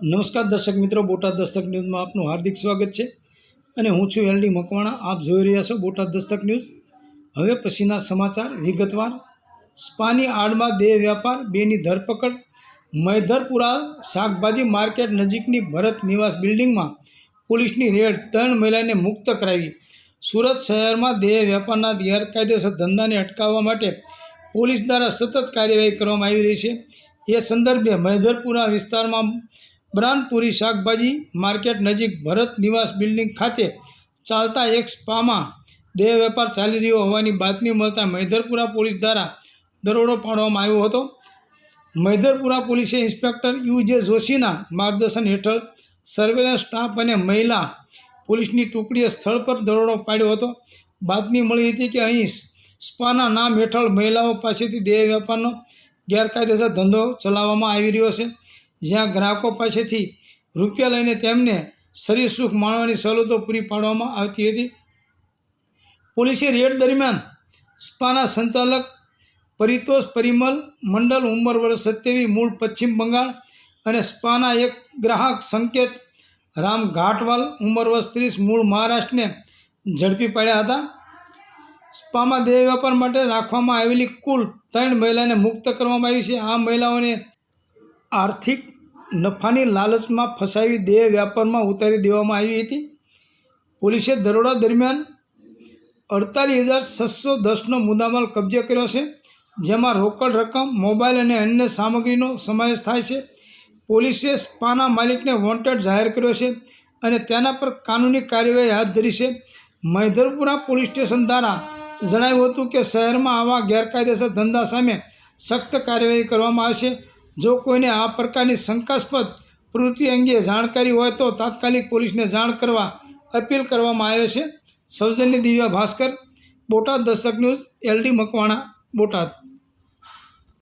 નમસ્કાર દર્શક મિત્રો, બોટાદ દસ્તક ન્યૂઝમાં આપનું હાર્દિક સ્વાગત છે અને હું છું એલડી મકવાણા. આપ જોઈ રહ્યા છો બોટાદ દસ્તક ન્યૂઝ. હવે પછીના સમાચાર વિગતવાર. સ્પાની આડમાં દેહ વ્યાપાર, બેની ધરપકડ. મૈધરપુરા શાકભાજી માર્કેટ નજીકની ભરત નિવાસ બિલ્ડિંગમાં પોલીસની રેડ, 3 મહિલાને મુક્ત કરાવી. સુરત શહેરમાં દેહ વ્યાપારના ગેરકાયદેસર ધંધાને અટકાવવા માટે પોલીસ દ્વારા સતત કાર્યવાહી કરવામાં આવી રહી છે. એ સંદર્ભે મૈધરપુરા વિસ્તારમાં બ્રાનપુરી શાકભાજી માર્કેટ નજીક ભરત નિવાસ બિલ્ડિંગ ખાતે ચાલતા એક સ્પામાં દેહ વેપાર ચાલી રહ્યો હોવાની બાતમી મળતા મૈધરપુરા પોલીસ દ્વારા દરોડો પાડવામાં આવ્યો હતો. મૈધરપુરા પોલીસે ઇન્સ્પેક્ટર યુ.જે. જોશીના માર્ગદર્શન હેઠળ સર્વેલન્સ સ્ટાફ અને મહિલા પોલીસની ટુકડીએ સ્થળ પર દરોડો પાડ્યો હતો. બાતમી મળી હતી કે અહીં સ્પાના નામ હેઠળ મહિલાઓ પાસેથી દેહ વેપારનો ગેરકાયદેસર ધંધો ચલાવવામાં આવી રહ્યો છે, જ્યાં ગ્રાહકો પાસેથી રૂપિયા લઈને તેમને શરીર સુખ માણવાની સવલતો પૂરી પાડવામાં આવતી હતી. પોલીસે રેડ દરમિયાન સ્પાના સંચાલક પરિતોષ પરિમલ મંડલ, ઉંમર વર્ષ 27, મૂળ પશ્ચિમ બંગાળ, અને સ્પાના એક ગ્રાહક સંકેત રામ ઘાટવાલ, ઉંમર વર્ષ 30, મૂળ મહારાષ્ટ્રને ઝડપી પાડ્યા હતા. સ્પામાં દેહ વેપાર માટે રાખવામાં આવેલી કુલ 3 મહિલાને મુક્ત કરવામાં આવી છે. આ મહિલાઓને આર્થિક નફાની લાલચમાં ફસાવી દેહ વ્યાપારમાં ઉતારી દેવામાં આવી હતી. પોલીસે દરોડા દરમિયાન 48,610નો મુદ્દામાલ કબજે કર્યો છે, જેમાં રોકડ રકમ, મોબાઈલ અને અન્ય સામગ્રીનો સમાવેશ થાય છે. પોલીસે સ્પાના માલિકને વોન્ટેડ જાહેર કર્યો છે અને તેના પર કાનૂની કાર્યવાહી હાથ ધરી છે. મૈધરપુરા પોલીસ સ્ટેશન દ્વારા જણાવ્યું હતું કે શહેરમાં આવા ગેરકાયદેસર ધંધા સામે સખ્ત કાર્યવાહી કરવામાં આવશે. જો કોઈને આ પ્રકારની શંકાસ્પદ પ્રવૃત્તિ અંગે જાણકારી હોય તો તાત્કાલિક પોલીસને જાણ કરવા અપીલ કરવામાં આવે છે. સૌજન્ય દિવ્યા ભાસ્કર, બોટાદ દસ્તક ન્યૂઝ, એલડી મકવાણા, બોટાદ.